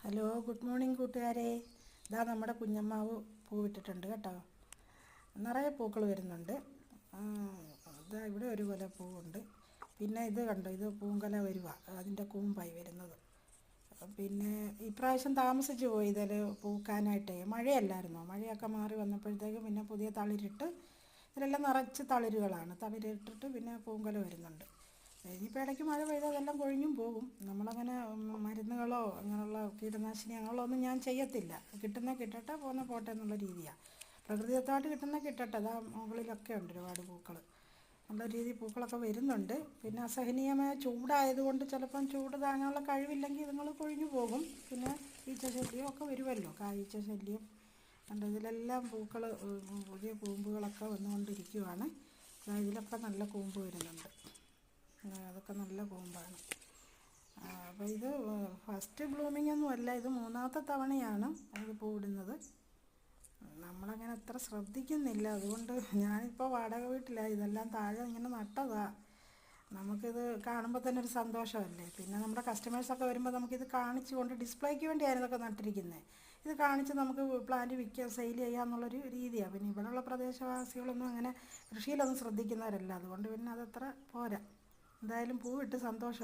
Hello, good morning കൂട്ടുകാരെ. ഇതാ നമ്മുടെ കുഞ്ഞമ്മാവ് പൂവിട്ടിട്ടുണ്ട് കേട്ടോ. നിറയെ പൂക്കൾ വരുന്നുണ്ട്. ഇതാ ഇവിടെ ഒരു കൊല പൂവുണ്ട്. പിന്നെ ഇത് കണ്ടോ, ഇത് പൂങ്കല വരുക, അതിൻ്റെ കൂമ്പായി വരുന്നത്. പിന്നെ ഇപ്രാവശ്യം താമസിച്ച് പോയി ഇതിൽ പൂക്കാനായിട്ടേ. മഴയല്ലായിരുന്നോ, മഴയൊക്കെ മാറി വന്നപ്പോഴത്തേക്കും പിന്നെ പുതിയ തളിരിട്ട് ഇതിലെല്ലാം നിറച്ച് തളിരുകളാണ്. തളിരിട്ടിട്ട് പിന്നെ പൂങ്കല വരുന്നുണ്ട്. ഇനിയിപ്പോൾ ഇടയ്ക്ക് മഴ പെയ്താൽ അതെല്ലാം കൊഴിഞ്ഞും പോകും. നമ്മളങ്ങനെ മരുന്നുകളോ അങ്ങനെയുള്ള കീടനാശിനി അങ്ങനെയുള്ള ഒന്നും ഞാൻ ചെയ്യത്തില്ല. കിട്ടട്ടെ, പോട്ടെ എന്നുള്ള രീതിയാണ്. പ്രകൃതിദത്തമായിട്ട് കിട്ടട്ടെ. അതാ മുകളിലൊക്കെ ഉണ്ട് ഒരുപാട് പൂക്കൾ. നല്ല രീതിയിൽ പൂക്കളൊക്കെ വരുന്നുണ്ട്. പിന്നെ അസഹനീയമായ ചൂടായതുകൊണ്ട് ചിലപ്പം ചൂട് താങ്ങാനുള്ള കഴിവില്ലെങ്കിൽ ഇതുങ്ങൾ കൊഴിഞ്ഞു പോകും. പിന്നെ ഈച്ച ശല്യം ഒക്കെ വരുമല്ലോ, കായീച്ച ശല്യം. കണ്ടോ, ഇതിലെല്ലാം പൂക്കൾ, പുതിയ കൂമ്പുകളൊക്കെ വന്നുകൊണ്ടിരിക്കുവാണ്. ഇതിലൊക്കെ നല്ല കൂമ്പ് വരുന്നുണ്ട്. അതൊക്കെ നല്ല കൂമ്പാണ്. അപ്പോൾ ഇത് ഫസ്റ്റ് ബ്ലൂമിംഗ് ഒന്നും അല്ല, ഇത് മൂന്നാമത്തെ തവണയാണ് ഇത് പൂവിടുന്നത്. നമ്മളങ്ങനെ അത്ര ശ്രദ്ധിക്കുന്നില്ല. അതുകൊണ്ട് ഞാനിപ്പോൾ വാടക വീട്ടിലാണ്. ഇതെല്ലാം താഴെ ഇങ്ങനെ നട്ടതാ. നമുക്കിത് കാണുമ്പോൾ തന്നെ ഒരു സന്തോഷമല്ലേ. പിന്നെ നമ്മുടെ കസ്റ്റമേഴ്സൊക്കെ വരുമ്പോൾ നമുക്കിത് കാണിച്ച് കൊണ്ട് ഡിസ്പ്ലേക്ക് വേണ്ടിയാണ് ഇതൊക്കെ നട്ടിരിക്കുന്നത്. ഇത് കാണിച്ച് നമുക്ക് പ്ലാന്റ് വിൽക്കുക, സെയിൽ ചെയ്യുക എന്നുള്ളൊരു രീതിയാണ്. പിന്നെ ഇവിടെയുള്ള പ്രദേശവാസികളൊന്നും അങ്ങനെ കൃഷിയിലൊന്നും ശ്രദ്ധിക്കുന്നവരല്ല. അതുകൊണ്ട് പിന്നെ അതത്ര പോരാ. എന്തായാലും പൂവിട്ട് സന്തോഷമായി.